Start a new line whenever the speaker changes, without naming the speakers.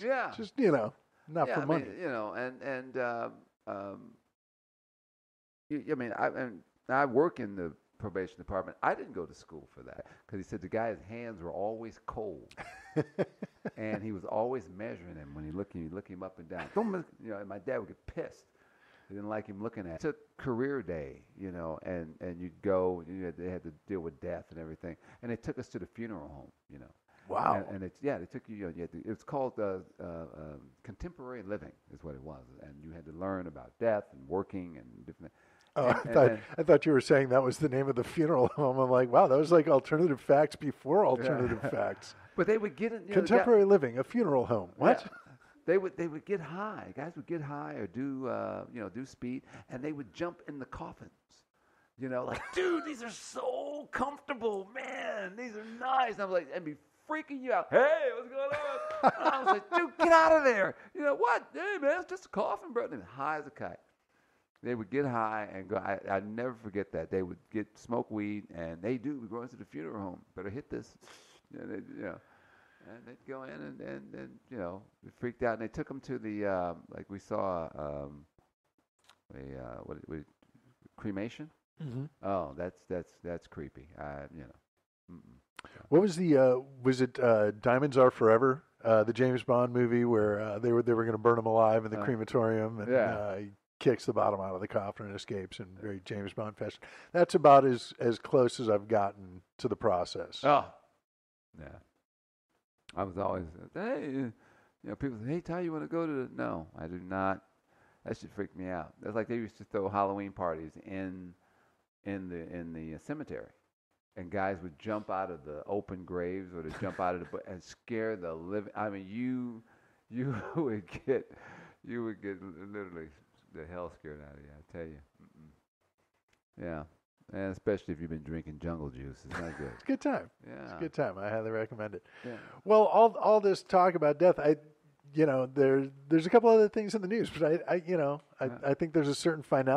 Yeah.
Just, not for money.
I work in the probation department. I didn't go to school for that because he said the guy's hands were always cold, and he was always measuring him when he look him up and down. And my dad would get pissed. He didn't like him looking at it. It's a career day, and you'd go. They had to deal with death and everything, and they took us to the funeral home,
Wow.
And they took you. It's called contemporary living, is what it was, and you had to learn about death and working and different.
Oh, I thought you were saying that was the name of the funeral home. I'm like, wow, that was like alternative facts before alternative facts.
But they would get in
contemporary living, a funeral home. What?
Yeah. They would get high. Guys would get high or do speed, and they would jump in the coffins. Like, dude, these are so comfortable, man. These are nice. And I'm like, and be freaking you out. Hey, what's going on? And I was like, dude, get out of there. What? Hey, man, it's just a coffin, bro. And high as a kite. They would get high and go. I never forget that. They would smoke weed, and we go into the funeral home. Better hit this. And they'd go in and we freaked out. And they took them to the like we saw cremation.
Mm-hmm.
Oh, that's creepy.
What was was it Diamonds Are Forever, the James Bond movie where they were going to burn him alive in the crematorium, and he kicks the bottom out of the coffin and escapes in very James Bond fashion. That's about as close as I've gotten to the process.
Oh, yeah. I was always, hey, people say, hey, Ty, you want to go to no, I do not. That should freak me out. It's like they used to throw Halloween parties in the cemetery. And guys would jump out of the open graves or to jump out of and scare the living. I mean, you would get literally the hell scared out of you. I tell you. Yeah, and especially if you've been drinking jungle juice, it's not good.
It's a good time.
Yeah,
it's a good time. I highly recommend it.
Yeah.
Well, all this talk about death, there's a couple other things in the news, but I think there's a certain finality